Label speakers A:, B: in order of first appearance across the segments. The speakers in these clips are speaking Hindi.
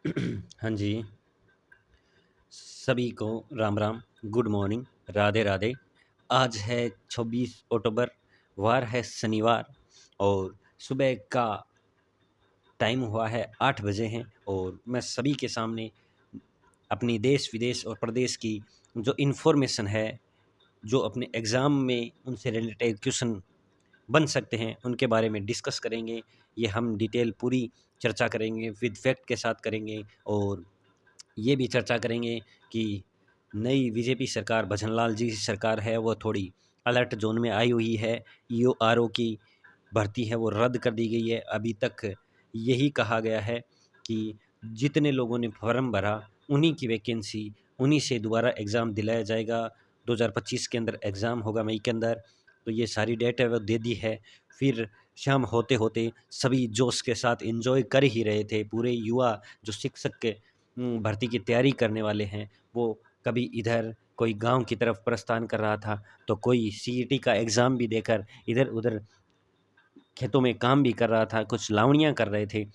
A: हाँ जी, सभी को राम राम, गुड मॉर्निंग, राधे राधे। आज है 26 अक्टूबर, वार है शनिवार और सुबह का टाइम हुआ है 8 बजे हैं और मैं सभी के सामने अपनी देश विदेश और प्रदेश की जो इन्फॉर्मेशन है, जो अपने एग्ज़ाम में उनसे रिलेटेड क्वेश्चन बन सकते हैं, उनके बारे में डिस्कस करेंगे। ये हम डिटेल पूरी चर्चा करेंगे, विद फैक्ट के साथ करेंगे और ये भी चर्चा करेंगे कि नई बीजेपी सरकार, भजनलाल जी सरकार है, वो थोड़ी अलर्ट जोन में आई हुई है। ईओआरओ की भर्ती है वो रद्द कर दी गई है। अभी तक यही कहा गया है कि जितने लोगों ने फॉर्म भरा उन्हीं की वैकेंसी, उन्हीं से दोबारा एग्ज़ाम दिलाया जाएगा। 2025 के अंदर एग्ज़ाम होगा, मई के अंदर। तो ये सारी डेट है वो दे दी है। फिर शाम होते होते सभी जोश के साथ एंजॉय कर ही रहे थे। पूरे युवा जो शिक्षक के भर्ती की तैयारी करने वाले हैं, वो कभी इधर कोई गांव की तरफ प्रस्थान कर रहा था, तो कोई सीईटी का एग्ज़ाम भी देकर इधर उधर खेतों में काम भी कर रहा था, कुछ लावणियाँ कर रहे थे।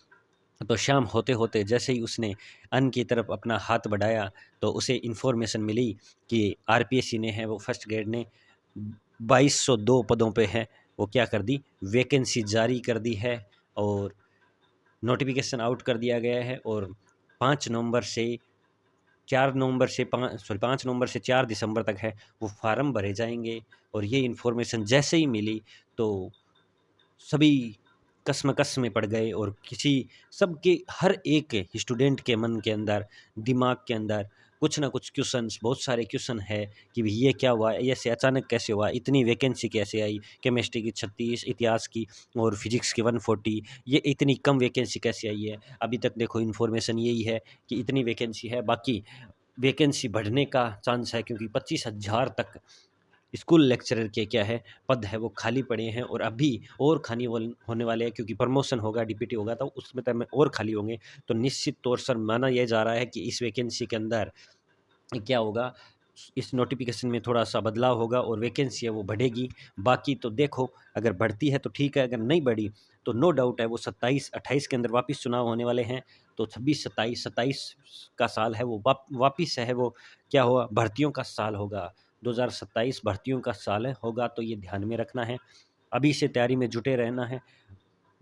A: तो शाम होते होते जैसे ही उसने अन्न की तरफ अपना हाथ बढ़ाया, तो उसे इन्फॉर्मेशन मिली कि आरपीएससी ने है वो फर्स्ट ग्रेड ने 2202 पदों पे है वो क्या कर दी, वैकेंसी जारी कर दी है और नोटिफिकेशन आउट कर दिया गया है। और 5 नवंबर से 4 नवंबर से 5 नवंबर से 4 दिसंबर तक है वो फार्म भरे जाएंगे। और ये इन्फॉर्मेशन जैसे ही मिली तो सभी कसमकस में पड़ गए और किसी सबके हर एक स्टूडेंट के मन के अंदर, दिमाग के अंदर कुछ ना कुछ क्वेश्चंस, बहुत सारे क्वेश्चन है कि भाई ये क्या हुआ, ऐसे अचानक कैसे हुआ, इतनी वैकेंसी कैसे आई, केमिस्ट्री की 36, इतिहास की और फिजिक्स की 140, ये इतनी कम वैकेंसी कैसे आई है। अभी तक देखो इन्फॉर्मेशन यही है कि इतनी वैकेंसी है, बाकी वैकेंसी बढ़ने का चांस है क्योंकि 25,000 तक स्कूल लेक्चरर के क्या है पद है वो खाली पड़े हैं और अभी और खाली होने वाले हैं क्योंकि प्रमोशन होगा, डीपीटी होगा तो उसमें टाइम में और खाली होंगे। तो निश्चित तौर से माना यह जा रहा है कि इस वैकेंसी के अंदर क्या होगा, इस नोटिफिकेशन में थोड़ा सा बदलाव होगा और वैकेंसी है वो बढ़ेगी। बाकी तो देखो, अगर बढ़ती है तो ठीक है, अगर नहीं बढ़ी तो नो डाउट है वो 27-28 के अंदर वापस चुनाव होने वाले हैं। तो 26-27 का साल है वो वापिस है वो क्या हुआ, भर्तियों का साल होगा। 2027 भर्तियों का साल है होगा, तो ये ध्यान में रखना है। अभी से तैयारी में जुटे रहना है।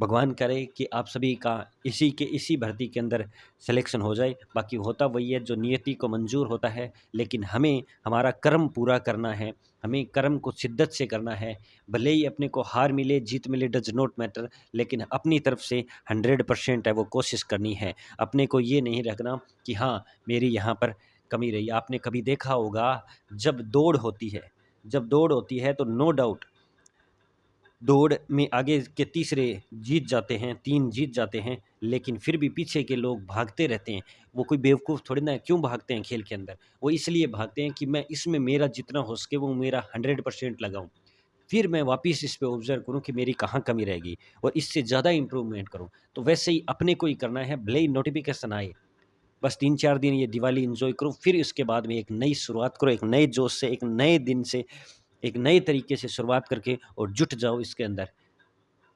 A: भगवान करे कि आप सभी का इसी भर्ती के अंदर सिलेक्शन हो जाए। बाकी होता वही है जो नियति को मंजूर होता है, लेकिन हमें हमारा कर्म पूरा करना है, हमें कर्म को शिद्दत से करना है। भले ही अपने को हार मिले, जीत मिले, डज नॉट मैटर, लेकिन अपनी तरफ से 100% है वो कोशिश करनी है। अपने को ये नहीं रखना कि हाँ, मेरी यहाँ पर कमी रही। आपने कभी देखा होगा, जब दौड़ होती है तो नो डाउट दौड़ में आगे के तीसरे जीत जाते हैं, 3 जीत जाते हैं, लेकिन फिर भी पीछे के लोग भागते रहते हैं। वो कोई बेवकूफ़ थोड़ी ना है, क्यों भागते हैं खेल के अंदर? वो इसलिए भागते हैं कि मैं इसमें मेरा जितना हो सके वो मेरा 100% लगाऊँ। फिर मैं वापिस इस पे ऑब्ज़र्व करूँ कि मेरी कहाँ कमी रह गई और इससे ज़्यादा इम्प्रूवमेंट करूँ। तो वैसे ही अपने को ही करना है, भले ही नोटिफ़िकेशन आए, बस 3-4 दिन ये दिवाली एन्जॉय करो, फिर इसके बाद में एक नई शुरुआत करो, एक नए जोश से, एक नए दिन से, एक नए तरीके से शुरुआत करके और जुट जाओ इसके अंदर।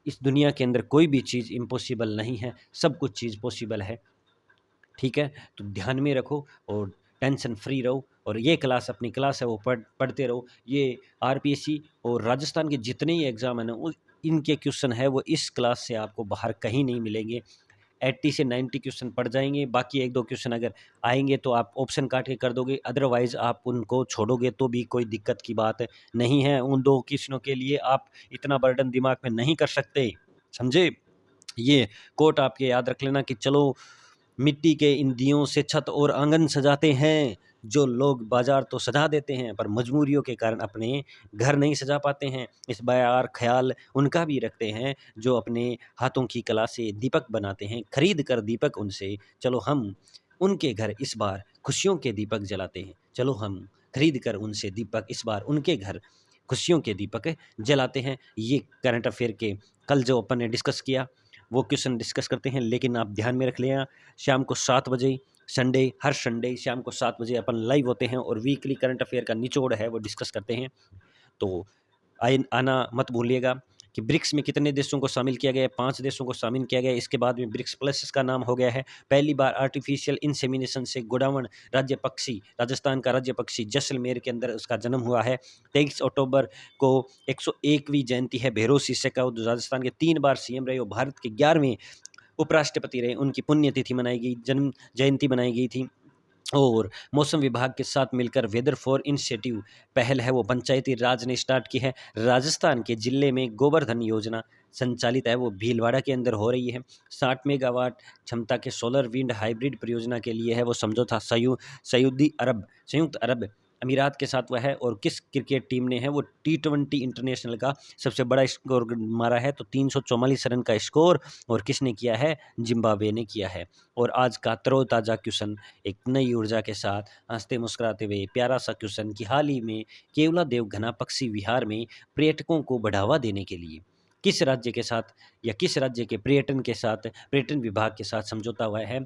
A: इस दुनिया के अंदर कोई भी चीज़ इम्पॉसिबल नहीं है, सब कुछ चीज़ पॉसिबल है, ठीक है? तो ध्यान में रखो और टेंशन फ्री रहो और ये क्लास अपनी क्लास है वो पढ़ते रहो। ये आरपीएससी और राजस्थान के जितने ही एग्ज़ाम हैं ना, वो इनके क्वेश्चन है वो इस क्लास से आपको बाहर कहीं नहीं मिलेंगे। 80 से 90 क्वेश्चन पड़ जाएँगे, बाकी 1-2 क्वेश्चन अगर आएँगे तो आप ऑप्शन काट के कर दोगे, अदरवाइज़ आप उनको छोड़ोगे तो भी कोई दिक्कत की बात नहीं है। उन 2 क्वेश्चनों के लिए आप इतना बर्डन दिमाग में नहीं कर सकते, समझे? ये कोट आपके याद रख लेना कि चलो मिट्टी के इन दियों से छत और आंगन सजाते हैं, जो लोग बाजार तो सजा देते हैं पर मजबूरियों के कारण अपने घर नहीं सजा पाते हैं। इस बार ख्याल उनका भी रखते हैं जो अपने हाथों की कला से दीपक बनाते हैं, खरीद कर दीपक उनसे, चलो हम उनके घर इस बार खुशियों के दीपक जलाते हैं। चलो हम खरीद कर उनसे दीपक इस बार उनके घर खुशियों के दीपक जलाते हैं। ये करंट अफेयर के कल जो अपन ने डिस्कस किया वो क्वेश्चन डिस्कस करते हैं, लेकिन आप ध्यान में रख लेना, शाम को 7 बजे हर संडे शाम को 7 बजे अपन लाइव होते हैं और वीकली करंट अफेयर का निचोड़ है वो डिस्कस करते हैं। तो आना मत भूलिएगा कि ब्रिक्स में कितने देशों को शामिल किया गया है, 5 देशों को शामिल किया गया है। इसके बाद में ब्रिक्स प्लस इसका नाम हो गया है। पहली बार आर्टिफिशियल इंसेमिनेशन से गोडावण राज्य पक्षी, राजस्थान का राज्य पक्षी जैसलमेर के अंदर उसका जन्म हुआ है। 23 अक्टूबर को 101वीं जयंती है भैरों सिंह शेखावत, राजस्थान के 3 बार सीएम रहे और भारत के 11वें उपराष्ट्रपति रहे, उनकी पुण्यतिथि मनाई गई, जन्म जयंती मनाई गई थी। और मौसम विभाग के साथ मिलकर वेदर फॉर इनिशिएटिव पहल है वो पंचायती राज ने स्टार्ट की है। राजस्थान के जिले में गोवर्धन योजना संचालित है, वो भीलवाड़ा के अंदर हो रही है। 60 मेगावाट क्षमता के सोलर विंड हाइब्रिड परियोजना के लिए है वो समझौता संयुक्त अरब अमीरात के साथ हुआ है। और किस क्रिकेट टीम ने है वो T20 इंटरनेशनल का सबसे बड़ा स्कोर मारा है, तो 344 रन का स्कोर, और किसने किया है, जिम्बाब्वे ने किया है। और आज का तरोताज़ा क्वेश्चन एक नई ऊर्जा के साथ हंसते मुस्कुराते हुए प्यारा सा क्वेश्चन कि हाल ही में केवलादेव घना पक्षी विहार में पर्यटकों को बढ़ावा देने के लिए किस राज्य के साथ या किस राज्य के पर्यटन विभाग के साथ समझौता हुआ है।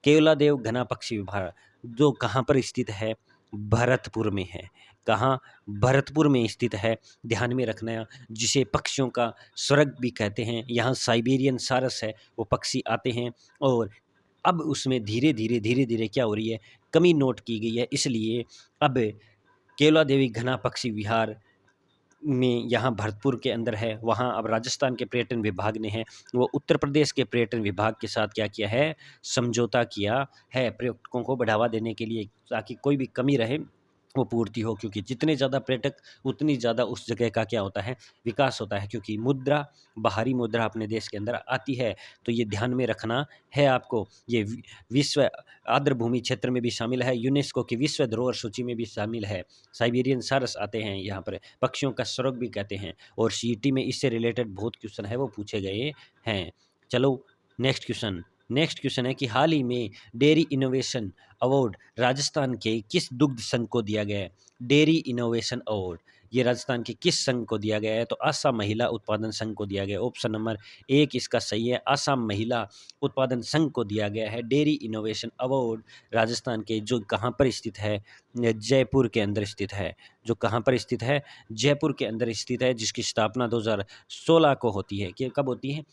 A: केवलादेव घना पक्षी विहार जो कहाँ पर स्थित है, भरतपुर में है। कहाँ, भरतपुर में स्थित है, ध्यान में रखना। जिसे पक्षियों का स्वर्ग भी कहते हैं, यहाँ साइबेरियन सारस है वो पक्षी आते हैं। और अब उसमें धीरे धीरे क्या हो रही है, कमी नोट की गई है। इसलिए अब केवला देवी घना पक्षी विहार में यहाँ भरतपुर के अंदर है, वहाँ अब राजस्थान के पर्यटन विभाग ने है वो उत्तर प्रदेश के पर्यटन विभाग के साथ क्या किया है, समझौता किया है पर्यटकों को बढ़ावा देने के लिए, ताकि कोई भी कमी रहे वो पूर्ति हो। क्योंकि जितने ज़्यादा पर्यटक उतनी ज़्यादा उस जगह का क्या होता है, विकास होता है। क्योंकि मुद्रा, बाहरी मुद्रा अपने देश के अंदर आती है, तो ये ध्यान में रखना है आपको। ये विश्व आर्द्र भूमि क्षेत्र में भी शामिल है, यूनेस्को की विश्व धरोहर सूची में भी शामिल है। साइबेरियन सारस आते हैं यहाँ पर, पक्षियों का स्वर्ग भी कहते हैं। और सीईटी में इससे रिलेटेड बहुत क्वेश्चन है वो पूछे गए हैं। चलो नेक्स्ट क्वेश्चन है कि हाल ही में डेयरी इनोवेशन अवार्ड राजस्थान के किस दुग्ध संघ को दिया गया है। डेयरी इनोवेशन अवार्ड ये राजस्थान के किस संघ को दिया गया है, तो आसाम महिला उत्पादन संघ को दिया गया है। ऑप्शन नंबर 1 इसका सही है, आसाम महिला उत्पादन संघ को दिया गया है डेयरी इनोवेशन अवार्ड। राजस्थान के जो कहाँ पर स्थित है, जयपुर के अंदर स्थित है। जो कहाँ पर स्थित है, जयपुर के अंदर स्थित है, जिसकी स्थापना 2016 को होती है। कि कब होती है,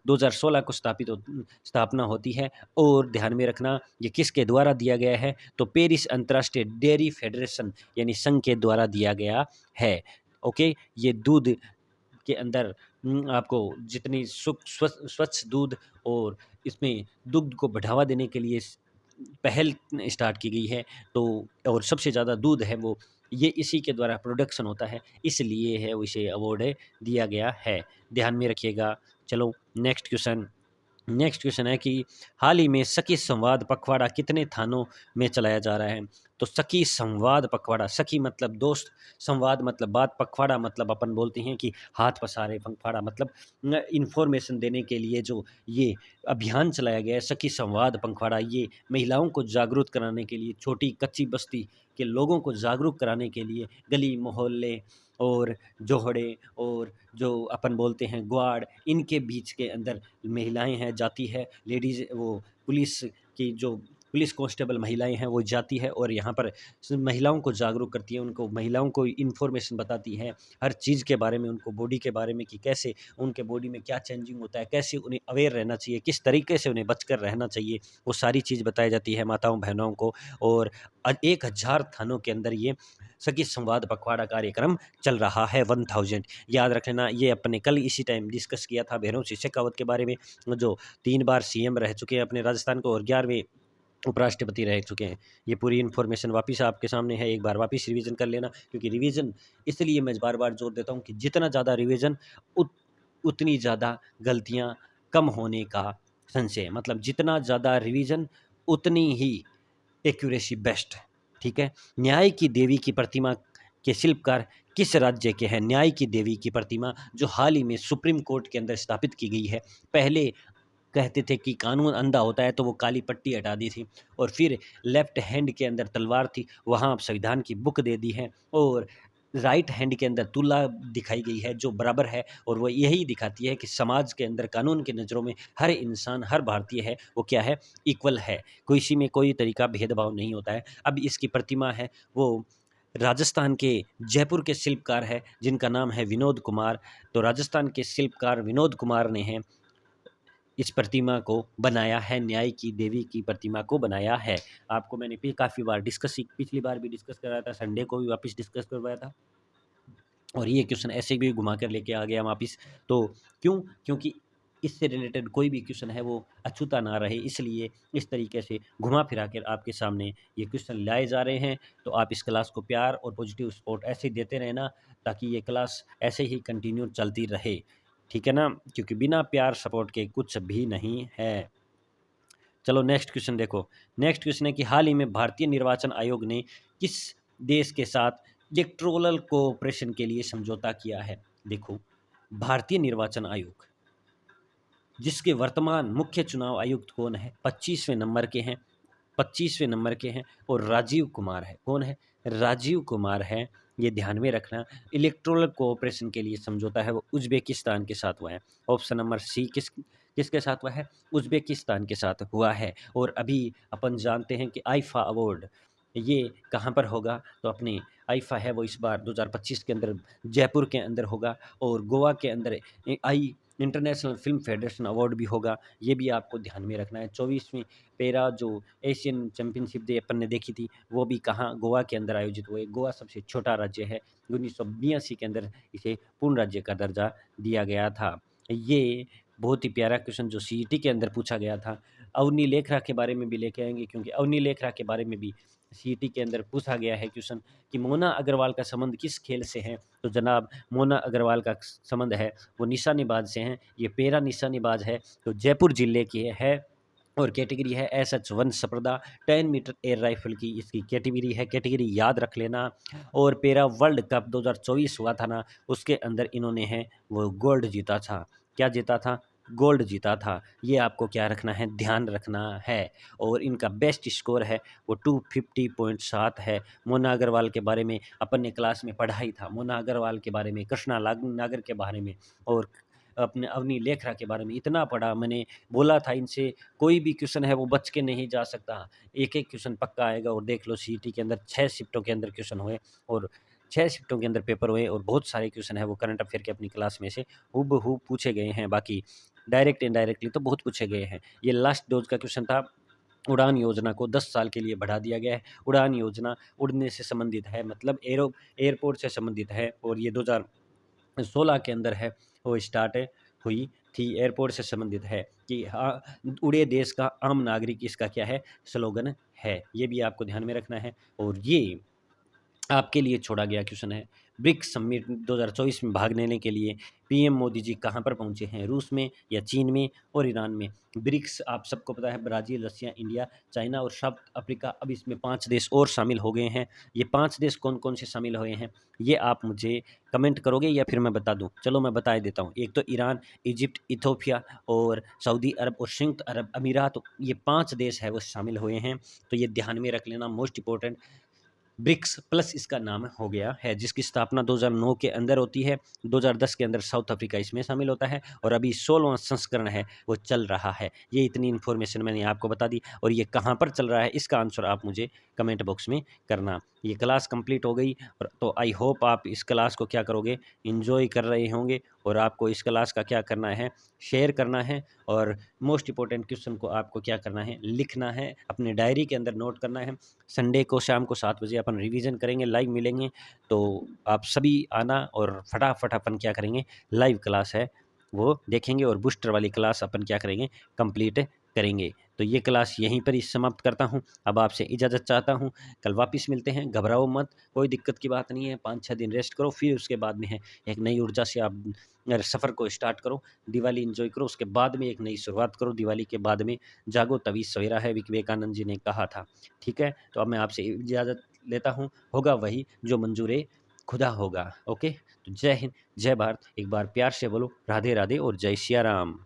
A: 2016 को स्थापना होती है। और ध्यान में रखना ये किसके द्वारा दिया गया है, तो पेरिस अंतर्राष्ट्रीय डेयरी फेडरेशन यानी संघ के द्वारा दिया गया है। ओके, ये दूध के अंदर आपको जितनी स्वच्छ दूध और इसमें दुग्ध को बढ़ावा देने के लिए पहल स्टार्ट की गई है। तो और सबसे ज़्यादा दूध है वो ये इसी के द्वारा प्रोडक्शन होता है, इसलिए है इसे अवार्ड दिया गया है, ध्यान में रखिएगा। चलो नेक्स्ट क्वेश्चन है कि हाल ही में सखी संवाद पखवाड़ा कितने थानों में चलाया जा रहा है। तो सखी संवाद पखवाड़ा, सखी मतलब दोस्त, संवाद मतलब बात, पखवाड़ा मतलब अपन बोलते हैं कि हाथ पसारे, पखवाड़ा मतलब इन्फॉर्मेशन देने के लिए जो ये अभियान चलाया गया है सखी संवाद पखवाड़ा, ये महिलाओं को जागरूक कराने के लिए, छोटी कच्ची बस्ती के लोगों को जागरूक कराने के लिए गली मोहल्ले और जोहड़े और जो अपन बोलते हैं ग्वाड़, इनके बीच के अंदर महिलाएं हैं जाती है, लेडीज़ वो पुलिस की जो पुलिस कांस्टेबल महिलाएं हैं वो जाती है और यहाँ पर महिलाओं को जागरूक करती है, उनको महिलाओं को इन्फॉर्मेशन बताती है हर चीज़ के बारे में, उनको बॉडी के बारे में कि कैसे उनके बॉडी में क्या चेंजिंग होता है, कैसे उन्हें अवेयर रहना चाहिए, किस तरीके से उन्हें बचकर रहना चाहिए, वो सारी चीज़ बताई जाती है माताओं बहनों को। और 1000 थानों के अंदर ये सखी संवाद पखवाड़ा कार्यक्रम चल रहा है। 1000 याद रख लेना, ये अपने कल इसी टाइम डिस्कस किया था भैरव सिंह शेखावत के बारे में, जो 3 बार सीएम रह चुके हैं अपने राजस्थान को और 11वें उपराष्ट्रपति रह चुके हैं। ये पूरी इन्फॉर्मेशन वापस आपके सामने है, एक बार वापस रिवीजन कर लेना, क्योंकि रिवीजन इसलिए मैं बार बार जोर देता हूँ कि जितना ज़्यादा रिवीजन उतनी ज़्यादा गलतियाँ कम होने का संशय, मतलब जितना ज़्यादा रिवीजन उतनी ही एक्यूरेसी बेस्ट। ठीक है, न्याय की देवी की प्रतिमा के शिल्पकार किस राज्य के हैं। न्याय की देवी की प्रतिमा जो हाल ही में सुप्रीम कोर्ट के अंदर स्थापित की गई है। पहले कहते थे कि कानून अंधा होता है तो वो काली पट्टी हटा दी थी, और फिर लेफ्ट हैंड के अंदर तलवार थी, वहाँ अब संविधान की बुक दे दी है, और राइट हैंड के अंदर तुला दिखाई गई है जो बराबर है, और वो यही दिखाती है कि समाज के अंदर कानून की नज़रों में हर इंसान, हर भारतीय है वो क्या है, इक्वल है, कोई इसी में कोई तरीका भेदभाव नहीं होता है। अब इसकी प्रतिमा है वो राजस्थान के जयपुर के शिल्पकार है जिनका नाम है विनोद कुमार। तो राजस्थान के शिल्पकार विनोद कुमार ने है इस प्रतिमा को बनाया है, न्याय की देवी की प्रतिमा को बनाया है। आपको मैंने काफ़ी बार पिछली बार भी डिस्कस कराया था, संडे को भी वापस डिस्कस करवाया था, और ये क्वेश्चन ऐसे भी घुमा कर लेके आ गया वापस। तो क्योंकि इससे रिलेटेड कोई भी क्वेश्चन है वो अछूता ना रहे, इसलिए इस तरीके से घुमा फिरा कर आपके सामने ये क्वेश्चन लाए जा रहे हैं। तो आप इस क्लास को प्यार और पॉजिटिव सपोर्ट ऐसे ही देते रहना, ताकि ये क्लास ऐसे ही कंटिन्यू चलती रहे, ठीक है ना, क्योंकि बिना प्यार सपोर्ट के कुछ भी नहीं है। चलो नेक्स्ट क्वेश्चन देखो। नेक्स्ट क्वेश्चन है कि हाल ही में भारतीय निर्वाचन आयोग ने किस देश के साथ इलेक्टोरल कोऑपरेशन के लिए समझौता किया है? देखो, भारतीय निर्वाचन आयोग, जिसके वर्तमान मुख्य चुनाव आयुक्त कौन है? 25वें नंबर के हैं, 25वें नंबर के हैं, और राजीव कुमार है। कौन है? राजीव कुमार है। ये ध्यान में रखना। इलेक्टोरल कोऑपरेशन के लिए समझौता है वो उज्बेकिस्तान के साथ हुआ है। ऑप्शन नंबर सी किसके साथ हुआ है? उज्बेकिस्तान के साथ हुआ है। और अभी अपन जानते हैं कि आईफा अवार्ड ये कहाँ पर होगा? तो अपने आईफा है वो इस बार 2025 के अंदर जयपुर के अंदर होगा, और गोवा के अंदर आई इंटरनेशनल फिल्म फेडरेशन अवार्ड भी होगा। ये भी आपको ध्यान में रखना है। 24वीं पैरा जो एशियन चैम्पियनशिप डे अपन ने देखी थी, वो भी कहाँ? गोवा के अंदर आयोजित हुए। गोवा सबसे छोटा राज्य है, 1982 के अंदर इसे पूर्ण राज्य का दर्जा दिया गया था। ये बहुत ही प्यारा क्वेश्चन जो सीईटी के अंदर पूछा गया था। अवनी लेखरा के बारे में भी लेके आएंगे, क्योंकि अवनी लेखरा के बारे में भी सीईटी के अंदर पूछा गया है क्वेश्चन कि मोना अग्रवाल का संबंध किस खेल से है? तो जनाब, मोना अग्रवाल का संबंध है वो निशानेबाज से हैं। ये पैरा निशानेबाज है, तो जयपुर जिले की है, और कैटेगरी है SH1 स्पर्धा। 10 मीटर एयर राइफल की इसकी कैटेगरी है, कैटेगरी याद रख लेना। और पैरा वर्ल्ड कप 2024 हुआ था ना, उसके अंदर इन्होंने है वो गोल्ड जीता था। क्या जीता था? गोल्ड जीता था। ये आपको क्या रखना है? ध्यान रखना है। और इनका बेस्ट स्कोर है वो 250.7 है। मोना अग्रवाल के बारे में अपन ने क्लास में पढ़ा ही था, मोना अग्रवाल के बारे में, कृष्णा नागर के बारे में, और अपने अवनी लेखरा के बारे में इतना पढ़ा मैंने। बोला था इनसे कोई भी क्वेश्चन है वो बच के नहीं जा सकता, एक एक क्वेश्चन पक्का आएगा। और देख लो, सीईटी के अंदर 6 शिफ्टों के अंदर क्वेश्चन हुए, और 6 शिफ्टों के अंदर पेपर हुए, और बहुत सारे क्वेश्चन है वो करंट अफेयर के अपनी क्लास में से हूबहू पूछे गए हैं। बाकी डायरेक्ट इनडायरेक्टली तो बहुत पूछे गए हैं। ये लास्ट डोज का क्वेश्चन था। उड़ान योजना को 10 साल के लिए बढ़ा दिया गया है। उड़ान योजना उड़ने से संबंधित है, मतलब एयरपोर्ट से संबंधित है, और ये 2016 के अंदर है वो स्टार्ट हुई थी। एयरपोर्ट से संबंधित है कि हाँ, उड़े देश का आम नागरिक इसका क्या है? स्लोगन है। ये भी आपको ध्यान में रखना है। और ये आपके लिए छोड़ा गया क्वेश्चन है। ब्रिक्स समिट 2024 में भाग लेने के लिए पीएम मोदी जी कहाँ पर पहुँचे हैं? रूस में या चीन में और ईरान में? ब्रिक्स आप सबको पता है, ब्राज़ील, रसिया, इंडिया, चाइना और साउथ अफ्रीका। अब इसमें 5 देश और शामिल हो गए हैं। ये 5 देश कौन-कौन से शामिल हुए हैं, ये आप मुझे कमेंट करोगे या फिर मैं बता दूँ? चलो मैं बता देता हूँ। एक तो ईरान, इजिप्ट, इथियोपिया और सऊदी अरब और संयुक्त अरब अमीरात, ये 5 देश है वो शामिल हुए हैं। तो ये ध्यान में रख लेना, मोस्ट इम्पोर्टेंट। ब्रिक्स प्लस इसका नाम हो गया है, जिसकी स्थापना 2009 के अंदर होती है। 2010 के अंदर साउथ अफ्रीका इसमें शामिल होता है, और अभी 16वां संस्करण है वो चल रहा है। ये इतनी इन्फॉर्मेशन मैंने आपको बता दी। और ये कहाँ पर चल रहा है, इसका आंसर आप मुझे कमेंट बॉक्स में करना। ये क्लास कंप्लीट हो गई, और तो आई होप आप इस क्लास को क्या करोगे? इन्जॉय कर रहे होंगे। और आपको इस क्लास का क्या करना है? शेयर करना है। और मोस्ट इंपॉर्टेंट क्वेश्चन को आपको क्या करना है? लिखना है, अपने डायरी के अंदर नोट करना है। संडे को शाम को 7 बजे अपन रिवीजन करेंगे, लाइव मिलेंगे। तो आप सभी आना, और फटाफट अपन क्या करेंगे? लाइव क्लास है वो देखेंगे, और बूस्टर वाली क्लास अपन क्या करेंगे? कंप्लीट करेंगे। तो ये क्लास यहीं पर ही समाप्त करता हूँ। अब आपसे इजाज़त चाहता हूँ। कल वापस मिलते हैं, घबराओ मत, कोई दिक्कत की बात नहीं है। 5-6 दिन रेस्ट करो, फिर उसके बाद में है एक नई ऊर्जा से आप सफ़र को स्टार्ट करो। दिवाली एंजॉय करो, उसके बाद में एक नई शुरुआत करो। दिवाली के बाद में जागो तभी सवेरा है, विवेकानंद जी ने कहा था। ठीक है, तो अब मैं आपसे इजाज़त लेता हूँ। होगा वही जो मंजूर खुदा होगा। ओके, तो जय हिंद, जय भारत। एक बार प्यार से बोलो राधे राधे और जय सिया राम।